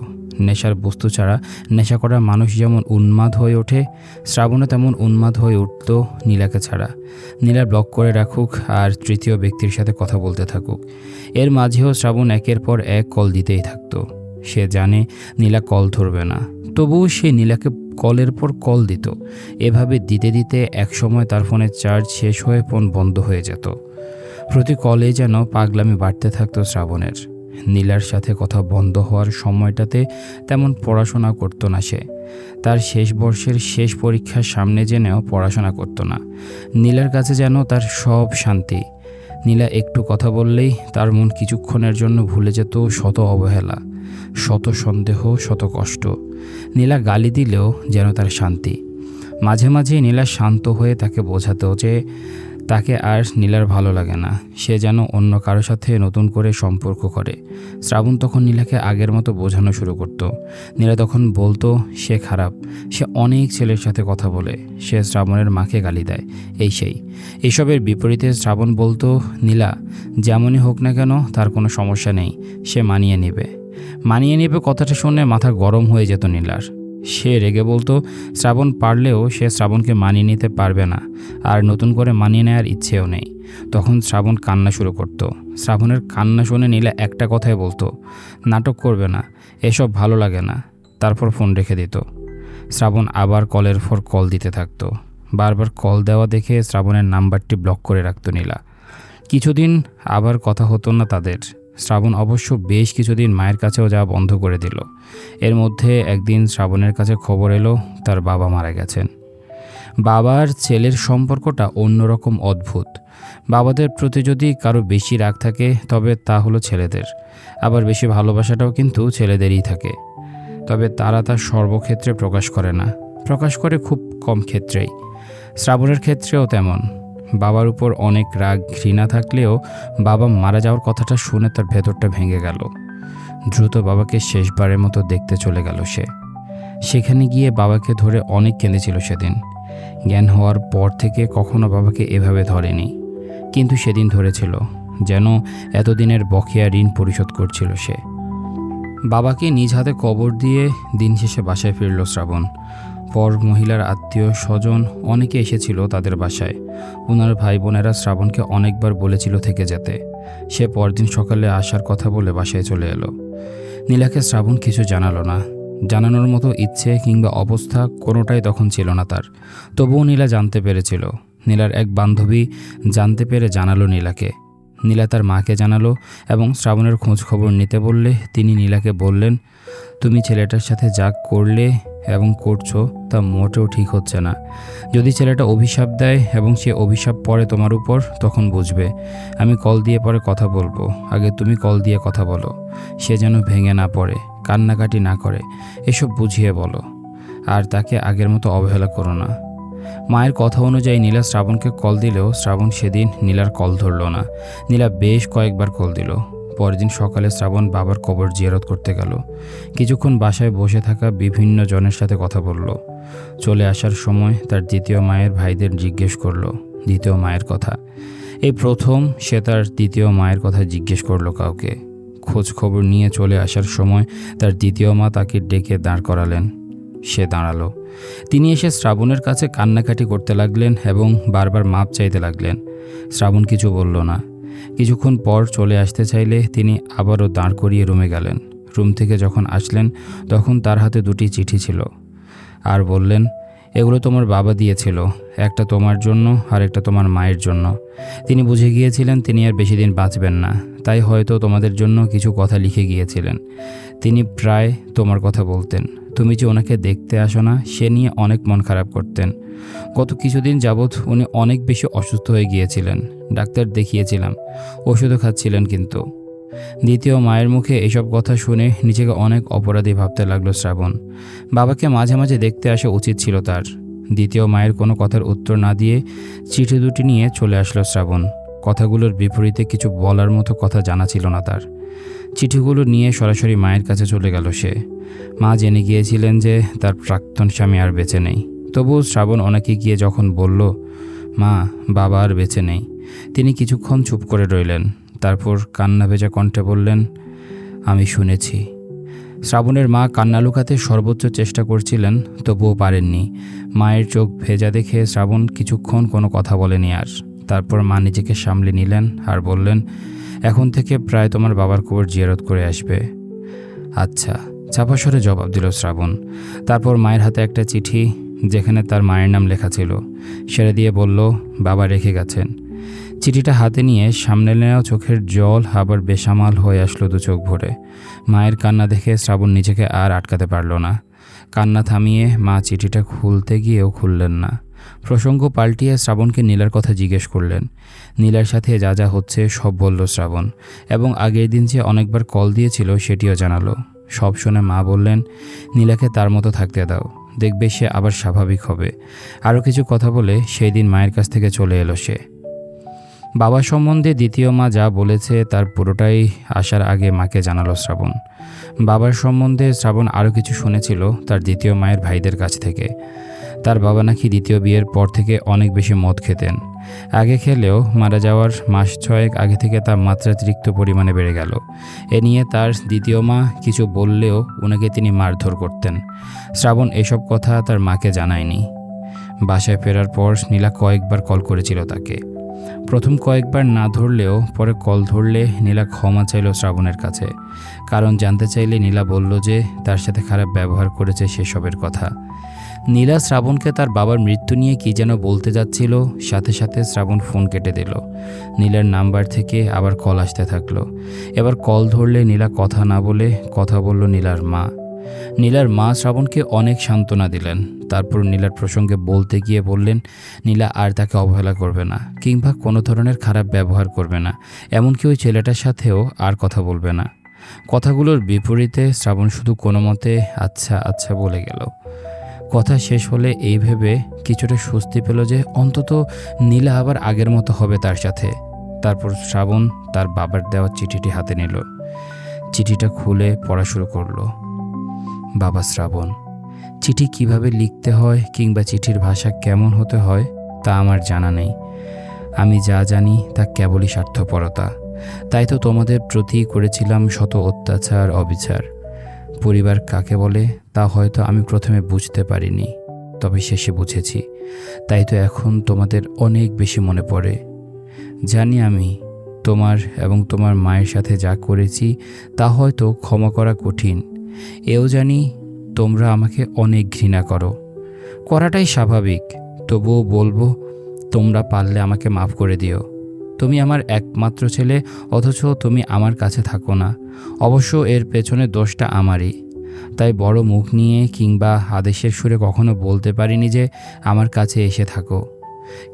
নেশার বস্তু ছাড়া নেশা করা মানুষ যেমন উন্মাদ হয়ে ওঠে, শ্রাবণও তেমন উন্মাদ হয়ে উঠত নীলাকে ছাড়া। নীলা ব্লক করে রাখুক আর তৃতীয় ব্যক্তির সাথে কথা বলতে থাকুক, এর মাঝেও শ্রাবণ একের পর এক কল দিতেই থাকতো। সে জানে নীলা কল ধরবে না, তবুও সে নীলাকে কলের পর কল দিত। এভাবে দিতে দিতে একসময় তার ফোনের চার্জ শেষ হয়ে ফোন বন্ধ হয়ে যেত। প্রতি কলে যেন পাগলামি বাড়তে থাকতো শ্রাবণের। নীলার সাথে কথা বন্ধ হওয়ার সময়টাতে তেমন পড়াশোনা করতো না সে। তার শেষ বর্ষের শেষ পরীক্ষার সামনে জেনেও পড়াশোনা করতো না। নীলার কাছে যেন তার সব শান্তি। নীলা একটু কথা বললেই তার মন কিছুক্ষণের জন্য ভুলে যেত শত অবহেলা, শত সন্দেহ, শত কষ্ট। নীলা গালি দিলেও যেন তার শান্তি। মাঝে মাঝে নীলা শান্ত হয়ে তাকে বোঝাতো যে তাকে আর নীলার ভালো লাগে না, সে যেন অন্য কারোর সাথে নতুন করে সম্পর্ক করে। শ্রাবণ তখন নীলাকে আগের মতো বোঝানো শুরু করত। নীলা তখন বলতো সে খারাপ, সে অনেক ছেলের সাথে কথা বলে, সে শ্রাবণের মাকে গালি দেয়, এইসবের বিপরীতে শ্রাবণ বলতো নীলা যেমনই হোক না কেন তার কোনো সমস্যা নেই, সে মানিয়ে নেবে। কথাটা শুনে মাথা গরম হয়ে যেত নীলার। সে রেগে বলতো শ্রাবণ পারলেও সে শ্রাবণকে মানিয়ে নিতে পারবে না, আর নতুন করে মানিয়ে নেওয়ার ইচ্ছেও নেই। তখন শ্রাবণ কান্না শুরু করত। শ্রাবণের কান্না শুনে নীলা একটা কথাই বলতো, নাটক করবে না, এসব ভালো লাগে না। তারপর ফোন রেখে দিত। শ্রাবণ আবার কলের পর কল দিতে থাকতো। বারবার কল দেওয়া দেখে শ্রাবণের নাম্বারটি ব্লক করে রাখত নীলা। কিছুদিন আবার কথা হতো না তাদের। শ্রাবণ অবশ্য বেশ কিছুদিন মায়ের কাছেও যাওয়া বন্ধ করে দিল। এর মধ্যে একদিন শ্রাবণের কাছে খবর এলো তার বাবা মারা গেছেন। বাবার ছেলের সম্পর্কটা অন্যরকম অদ্ভুত। বাবাদের প্রতি যদি কারো বেশি রাগ থাকে তবে তা হলো ছেলেদের, আবার বেশি ভালোবাসাটাও কিন্তু ছেলেদেরই থাকে। তবে তারা তা সর্বক্ষেত্রে প্রকাশ করে না, প্রকাশ করে খুব কম ক্ষেত্রেই। শ্রাবণের ক্ষেত্রেও তেমন। বাবার উপর অনেক রাগ ঘৃণা থাকলেও বাবা মারা যাওয়ার কথাটা শুনে তার ভেতরটা ভেঙে গেল। দ্রুত বাবাকে শেষবারের মতো দেখতে চলে গেল সে। সেখানে গিয়ে বাবাকে ধরে অনেক কেঁদেছিল সেদিন। জ্ঞান হওয়ার পর থেকে কখনো বাবাকে এভাবে ধরেনি, কিন্তু সেদিন ধরেছিল, যেন এতদিনের বকেয়া ঋণ পরিশোধ করছিল সে। বাবাকে নিজ হাতে কবর দিয়ে দিন শেষে বাসায় ফিরল শ্রাবণ। পর মহিলার আত্মীয় স্বজন অনেকে এসেছিল তাদের বাসায়। ওনার ভাই বোনেরা শ্রাবণকে অনেকবার বলেছিল থেকে যেতে। সে পরদিন সকালে আসার কথা বলে বাসায় চলে এলো। নীলাকে শ্রাবণ কিছু জানালো না। জানানোর মতো ইচ্ছে কিংবা অবস্থা কোনোটাই তখন ছিল না তার। তবুও নীলা জানতে পেরেছিল। নীলার এক বান্ধবী জানতে পেরে জানালো নীলাকে। নীলা তার মাকে জানালো এবং শ্রাবণের খোঁজ খবর নিতে বললে তিনি নীলাকে বললেন, তুমি ছেলেটার সাথে যা করলে এবং করছো তা মোটেও ঠিক হচ্ছে না। যদি ছেলেটা অভিশাপ দেয় এবং সে অভিশাপ পড়ে তোমার উপর, তখন বুঝবে। আমি কল দিয়ে পরে কথা বলবো, আগে তুমি কল দিয়ে কথা বলো। সে যেন ভেঙে না পড়ে, কান্নাকাটি না করে, এসব বুঝিয়ে বলো। আর তাকে আগের মতো অবহেলা করো না। মায়ের কথা অনুযায়ী নীলা শ্রাবণকে কল দিলেও শ্রাবণ সেদিন নীলার কল ধরল না। নীলা বেশ কয়েকবার কল দিল। পরদিন সকালে শ্রাবণ বাবার কবর জিয়ারত করতে গেল। কিছুক্ষণ বাসায় বসে থাকা বিভিন্ন জনের সাথে কথা বলল। চলে আসার সময় তার দ্বিতীয় মায়ের ভাইদের জিজ্ঞেস করলো দ্বিতীয় মায়ের কথা। এই প্রথম সে তার দ্বিতীয় মায়ের কথা জিজ্ঞেস করলো কাউকে। খোঁজ খবর নিয়ে চলে আসার সময় তার দ্বিতীয় মা তাকে ডেকে দাঁড় করালেন। সে দাঁড়ালো। তিনি এসে শ্রাবণের কাছে কান্নাকাটি করতে লাগলেন এবং বারবার মাপ চাইতে লাগলেন। শ্রাবণ কিছু বলল না। কিছুক্ষণ পর চলে আসতে চাইলে তিনি আবারও দাঁড় করিয়ে রুমে গেলেন। রুম থেকে যখন আসলেন তখন তার হাতে দুটি চিঠি ছিল আর বললেন, এগুলো তোমার বাবা দিয়েছিল, একটা তোমার জন্য আর একটা তোমার মায়ের জন্য। তিনি বুঝে গিয়েছিলেন তিনি আর বেশি দিন বাঁচবেন না, তাই হয়তো তোমাদের জন্য কিছু কথা লিখে গিয়েছিলেন। তিনি প্রায় তোমার কথা বলতেন। তুমি যে ওনাকে দেখতে আসো না সে নিয়ে অনেক মন খারাপ করতেন। গত কিছুদিন যাবৎ উনি অনেক বেশি অসুস্থ হয়ে গিয়েছিলেন। ডাক্তার দেখিয়েছিলাম, ওষুধও খাচ্ছিলেন। কিন্তু দ্বিতীয় মায়ের মুখে এসব কথা শুনে নিজেকে অনেক অপরাধী ভাবতে লাগলো শ্রাবণ। বাবাকে মাঝে মাঝে দেখতে আসা উচিত ছিল তার। দ্বিতীয় মায়ের কোনো কথার উত্তর না দিয়ে চিঠি দুটি নিয়ে চলে আসলো শ্রাবণ। কথাগুলোর বিপরীতে কিছু বলার মতো কথা জানা ছিল না তার। চিঠিগুলো নিয়ে সরাসরি মায়ের কাছে চলে গেল সে। মা জেনে গিয়েছিলেন যে তার প্রাক্তন স্বামী আর বেঁচে নেই। তবুও শ্রাবণ ওনাকে গিয়ে যখন বলল, মা, বাবা আর বেঁচে নেই, তিনি কিছুক্ষণ চুপ করে রইলেন। তারপর কান্না ভেজা কণ্ঠে বললেন, আমি শুনেছি। শ্রাবণের মা কান্না লুকাতে সর্বোচ্চ চেষ্টা করছিলেন, তবুও পারেননি। মায়ের চোখ ভেজা দেখে শ্রাবণ কিছুক্ষণ কোনো কথা বলেনি আর। তারপর মা নিজেকে সামলে নিলেন আর বললেন, এখন থেকে প্রায় তোমার বাবার কবর জিয়ারত করে আসবে। আচ্ছা, চাপা স্বরে জবাব দিল শ্রাবণ। তারপর মায়ের হাতে একটা চিঠি, যেখানে তার মায়ের নাম লেখা ছিল, সেটা দিয়ে বলল, বাবা রেখে গেছেন। চিঠিটা হাতে নিয়ে সামনে নেওয়া চোখের জল আবার বেসামাল হয়ে আসলো দু চোখ ভরে। মায়ের কান্না দেখে শ্রাবণ নিজেকে আর আটকাতে পারল না। কান্না থামিয়ে মা চিঠিটা খুলতে গিয়েও খুললেন না। প্রসঙ্গ পাল্টিয়ে শ্রাবণকে নীলার কথা জিজ্ঞেস করলেন। নীলার সাথে যা যা হচ্ছে সব বলল শ্রাবণ, এবং আগের দিন যে অনেকবার কল দিয়েছিল সেটিও জানালো। সব শুনে মা বললেন, নীলাকে তার মতো থাকতে দাও, দেখবে সে আবার স্বাভাবিক হবে। আরও কিছু কথা বলে সেই দিন মায়ের কাছ থেকে চলে এলো সে। বাবা সম্বন্ধে দ্বিতীয় মা যা বলেছে তার পুরোটাই আসার আগে মাকে জানালো শ্রাবণ। বাবার সম্বন্ধে শ্রাবণ আরও কিছু শুনেছিল তার দ্বিতীয় মায়ের ভাইদের কাছ থেকে। তার বাবা নাকি দ্বিতীয় বিয়ের পর থেকে অনেক বেশি মদ খেতেন। আগে খেলেও মারা যাওয়ার মাস 6 আগে থেকে তার মাত্রাতিরিক্ত পরিমাণে বেড়ে গেল। এ নিয়ে তার দ্বিতীয় মা কিছু বললেও ওনাকে তিনি মারধর করতেন। শ্রাবণ এসব কথা তার মাকে জানায়নি। বাসায় ফেরার পর নীলা কয়েকবার কল করেছিল তাকে। প্রথম কয়েকবার না ধরলেও পরে কল ধরলে নীলা ক্ষমা চাইল শ্রাবণের কাছে। কারণ জানতে চাইলে নীলা বলল যে তার সাথে খারাপ ব্যবহার করেছে সেসবের কথা। নীলা শ্রাবণকে তার বাবার মৃত্যু নিয়ে কী যেন বলতে যাচ্ছিল, সাথে সাথে শ্রাবণ ফোন কেটে দিল। নীলার নাম্বার থেকে আবার কল আসতে থাকলো। এবার কল ধরলে নীলা কথা না বলে কথা বলল নীলার মা। নীলার মা শ্রাবণকে অনেক সান্ত্বনা দিলেন। তারপর নীলার প্রসঙ্গে বলতে গিয়ে বললেন, নীলা আর তাকে অবহেলা করবে না, কিংবা কোনো ধরনের খারাপ ব্যবহার করবে না, এমনকি ওই ছেলেটার সাথেও আর কথা বলবে না। কথাগুলোর বিপরীতে শ্রাবণ শুধু কোনো মতে আচ্ছা আচ্ছা বলে গেল। কথা শেষ হলে এই ভেবে কিছুটা স্বস্তি পেল যে অন্তত নীলা আবার আগের মতো হবে তার সাথে। তারপর শ্রাবণ তার বাবার দেওয়া চিঠিটি হাতে নিল। চিঠিটা খুলে পড়া শুরু করলো। বাবা শ্রাবণ, চিঠি কিভাবে লিখতে হয় কিংবা চিঠির ভাষা কেমন হতে হয় তা আমার জানা নেই। আমি যা জানি তা কেবলই স্বার্থপরতা। তাই তো তোমাদের প্রতি করেছিলাম শত অত্যাচার অবিচার। পরিবার কাকে বলে তা হয়তো আমি প্রথমে বুঝতে পারিনি, তবে শেষে বুঝেছি। তাই তো এখন তোমাদের অনেক বেশি মনে পড়ে। জানি আমি তোমার এবং তোমার মায়ের সাথে যা করেছি তা হয়তো ক্ষমা করা কঠিন। এও জানি তোমরা আমাকে অনেক ঘৃণা করো, করাটাই স্বাভাবিক। তবুও বলবো, তোমরা পারলে আমাকে মাফ করে দিও। তুমি আমার একমাত্র ছেলে, অথচ তুমি আমার কাছে থাকো না। অবশ্য এর পেছনে দোষটা আমারই। তাই বড় মুখ নিয়ে কিংবা আদেশের সুরে কখনো বলতে পারিনি যে আমার কাছে এসে থাকো।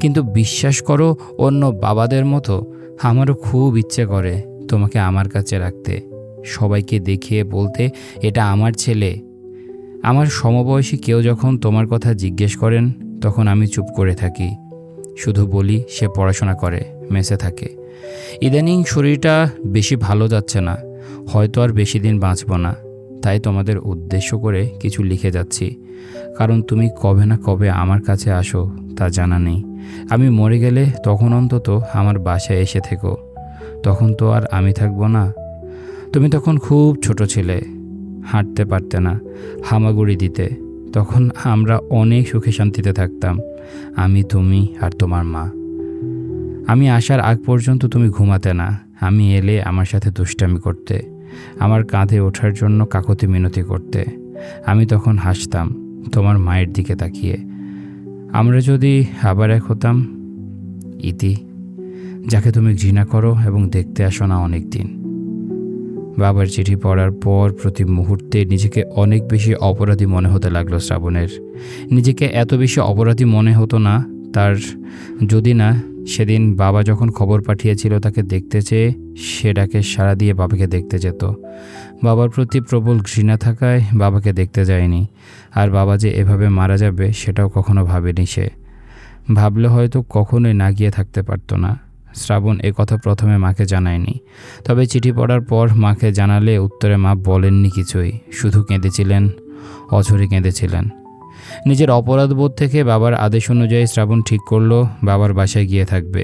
কিন্তু বিশ্বাস করো, অন্য বাবাদের মতো আমারও খুব ইচ্ছে করে তোমাকে আমার কাছে রাখতে, সবাইকে দেখিয়ে বলতে এটা আমার ছেলে। আমার সমবয়সী কেউ যখন তোমার কথা জিজ্ঞেস করেন তখন আমি চুপ করে থাকি, শুধু বলি সে পড়াশোনা করে, মেসে থাকে। ইদানিং শরীরটা বেশি ভালো যাচ্ছে না, হয়তো আর বেশি দিন বাঁচব না। তাই তোমাদের উদ্দেশ্য করে কিছু লিখে যাচ্ছি, কারণ তুমি কবে না কবে আমার কাছে আসো তা জানা নেই। আমি মরে গেলে তখন অন্তত আমার বাসায় এসে থেকো। তখন তো আর আমি থাকবো না। তুমি তখন খুব ছোট ছিলে, হাঁটতে পারতে না, হামাগুড়ি দিতে। তখন আমরা অনেক সুখে শান্তিতে থাকতাম, আমি, তুমি আর তোমার মা। আমি আসার আগ পর্যন্ত তুমি ঘুমাতে না। আমি এলে আমার সাথে দুষ্টামি করতে, আমার কাঁধে ওঠার জন্য কাকতি মিনতি করতে। আমি তখন হাসতাম তোমার মায়ের দিকে তাকিয়ে। আমরা যদি আবার এক হতাম। ইতি, যাকে তুমি ঘৃণা করো এবং দেখতে আসো না অনেক দিন। বাবার চিঠি পড়ার পর প্রতি মুহূর্তে নিজেকে অনেক বেশি অপরাধী মনে হতে লাগলো শ্রাবণের। নিজেকে এত বেশি অপরাধী মনে হতো না তার, যদি না সেদিন বাবা যখন খবর পাঠিয়েছিল তাকে দেখতে চেয়ে সে ডাকে সাড়া দিয়ে বাবাকে দেখতে যেত। বাবার প্রতি প্রবল ঘৃণা থাকায় বাবাকে দেখতে যায়নি। আর বাবা যে এভাবে মারা যাবে সেটাও কখনো ভাবেনি সে। ভাবলে হয়তো কখনোই না গিয়ে থাকতে পারতো না। শ্রাবণ এ কথা প্রথমে মাকে জানায়নি, তবে চিঠি পড়ার পর মাকে জানালে উত্তরে মা বলেননি কিছুই, শুধু কেঁদেছিলেন, অঝরে কেঁদেছিলেন। নিজের অপরাধবোধ থেকে বাবার আদেশ অনুযায়ী শ্রাবণ ঠিক করলো বাবার বাসায় গিয়ে থাকবে।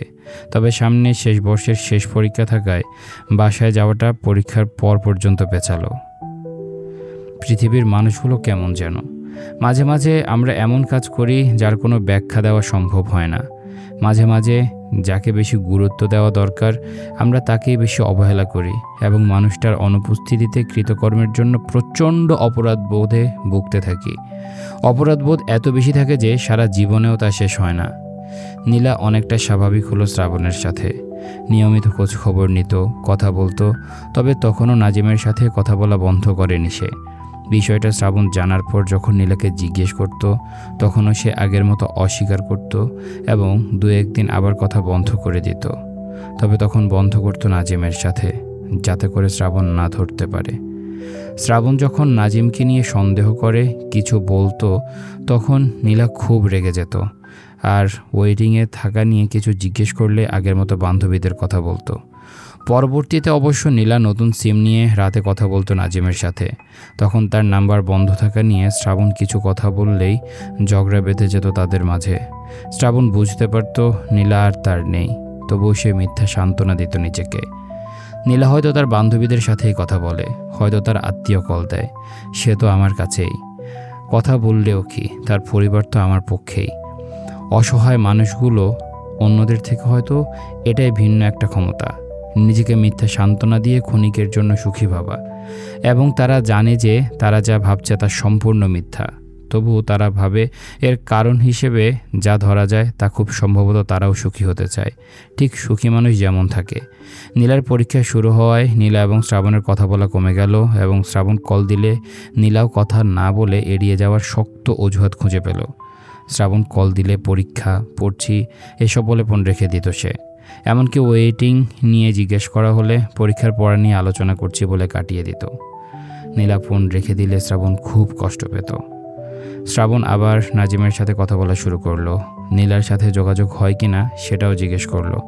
তবে সামনে শেষ বর্ষের শেষ পরীক্ষা থাকায় বাসায় যাওয়াটা পরীক্ষার পর পর্যন্ত পেছালো। পৃথিবীর মানুষগুলো কেমন যেন, মাঝে মাঝে আমরা এমন কাজ করি যার কোনো ব্যাখ্যা দেওয়া সম্ভব হয় না। মাঝে মাঝে যাকে বেশি গুরুত্ব দেওয়া দরকার আমরা তাকেই বেশি অবহেলা করি এবং মানুষটার অনুপস্থিতিতে কৃতকর্মের জন্য প্রচণ্ড অপরাধবোধে ভুগতে থাকি। অপরাধবোধ এত বেশি থাকে যে সারা জীবনেও তা শেষ হয় না। নীলা অনেকটা স্বাভাবিক হলো শ্রাবণের সাথে। নিয়মিত খোঁজ খবর নিত, কথা বলতো, তবে তখনও নাজিমের সাথে কথা বলা বন্ধ করেনি সে। বিষয়টা শ্রাবণ জানার পর যখন নীলাকে জিজ্ঞেস করত তখনও সে আগের মতো অস্বীকার করত এবং 2-1 দিন আবার কথা বন্ধ করে দিত। তবে তখন বন্ধ করত নাজিমের সাথে, যাতে করে শ্রাবণ না ধরতে পারে। শ্রাবণ যখন নাজিমকে নিয়ে সন্দেহ করে কিছু বলতো তখন নীলা খুব রেগে যেত, আর ওয়েটিংয়ে থাকা নিয়ে কিছু জিজ্ঞেস করলে আগের মতো বান্ধবীদের কথা বলতো। পরবর্তীতে অবশ্য নীলা নতুন সিম নিয়ে রাতে কথা বলতো নাজিমের সাথে। তখন তার নাম্বার বন্ধ থাকা নিয়ে শ্রাবণ কিছু কথা বললেই ঝগড়া বেঁধে যেত তাদের মাঝে। শ্রাবণ বুঝতে পারত নীলা আর তার নেই, তবুও সে মিথ্যা সান্ত্বনা দিত নিজেকে। নীলা হয়তো তার বান্ধবীদের সাথেই কথা বলে, হয়তো তার আত্মীয় কল দেয়, সে তো আমার কাছেই। কথা বললেও কি, তার পরিবার তো আমার পক্ষেই। অসহায় মানুষগুলো অন্যদের থেকে হয়তো এটাই ভিন্ন একটা ক্ষমতা, নিজেকে মিথ্যা সান্ত্বনা দিয়ে ক্ষণিকের জন্য সুখী ভাবা। এবং তারা জানে যে তারা যা ভাবছে তা সম্পূর্ণ মিথ্যা, তবুও তারা ভাবে এর কারণ হিসেবে যা ধরা যায় তা খুব সম্ভবত তারাও সুখী হতে চায়। ঠিক সুখী মানুষ যেমন থাকে। নীলার পরীক্ষা শুরু হওয়ায় নীলা এবং শ্রাবণের কথা বলা কমে গেল এবং শ্রাবণ কল দিলে নীলাও কথা না বলে এড়িয়ে যাওয়ার শক্ত অজুহাত খুঁজে পেল। শ্রাবণ কল দিলে পরীক্ষা, পড়ছি এসব বলে ফোন রেখে দিত সে। এমনকি ওয়েটিং নিয়ে জিজ্ঞেস করা হলে পরীক্ষার পড়া নিয়ে আলোচনা করছি বলে কাটিয়ে দিত। নীলা ফোন রেখে দিলে শ্রাবণ খুব কষ্ট পেত। শ্রাবণ আবার নাজিমের সাথে কথা বলা শুরু করলো। নীলার সাথে যোগাযোগ হয় কিনা সেটাও জিজ্ঞেস করলো।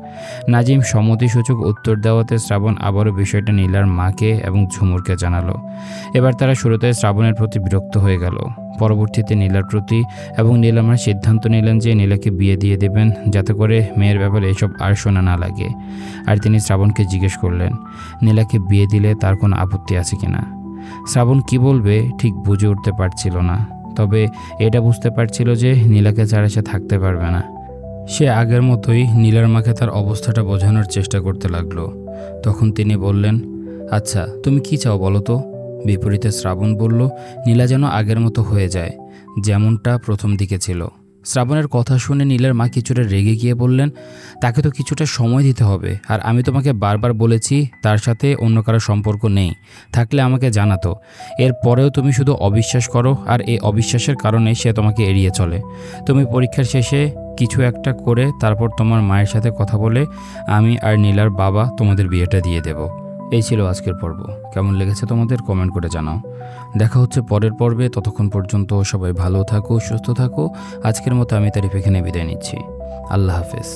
নাজিম সম্মতিসূচক উত্তর দেওয়াতে শ্রাবণ আবারও বিষয়টা নীলার মাকে এবং ঝুমুরকে জানালো। এবার তারা শুরুতে শ্রাবণের প্রতি বিরক্ত হয়ে গেল, পরবর্তীতে নীলার প্রতি, এবং নীলামার সিদ্ধান্ত নিলেন যে নীলাকে বিয়ে দিয়ে দেবেন যাতে করে মেয়ের ব্যাপারে এসব আর শোনা না লাগে। আর তিনি শ্রাবণকে জিজ্ঞেস করলেন নীলাকে বিয়ে দিলে তার কোনো আপত্তি আছে কিনা। শ্রাবণ কি বলবে ঠিক বুঝে উঠতে পারছিল না, তবে এটা বুঝতে পারছিল যে নীলাকে ছাড়া সে থাকতে পারবে না। সে আগের মতোই নীলার মাকে তার অবস্থাটা বোঝানোর চেষ্টা করতে লাগলো। তখন তিনি বললেন, আচ্ছা তুমি কি চাও বলো তো। বিপরীতে শ্রাবণ বলল, নীলা যেন আগের মতো হয়ে যায়, যেমনটা প্রথম দিকে ছিল। শ্রাবণের কথা শুনে নীলার মা কিছুটা রেগে গিয়ে বললেন, তাকে তো কিছুটা সময় দিতে হবে, আর আমি তোমাকে বারবার বলেছি তার সাথে অন্য কারো সম্পর্ক নেই, থাকলে আমাকে জানাতো। এরপরেও তুমি শুধু অবিশ্বাস করো, আর এই অবিশ্বাসের কারণে সে তোমাকে এড়িয়ে চলে। তুমি পরীক্ষার শেষে কিছু একটা করে তারপর তোমার মায়ের সাথে কথা বলে আমি আর নীলার বাবা তোমাদের বিয়েটা দিয়ে দেব। এই ছিল আজকের পর্ব। কেমন লেগেছে তোমাদের কমেন্ট করে জানাও। দেখা হচ্ছে পরের পর্বে। ততক্ষণ পর্যন্ত সবাই ভালো থাকো, সুস্থ থাকো। আজকের মতো আমি তারিফ এখানে বিদায় নিচ্ছি। আল্লাহ হাফেজ।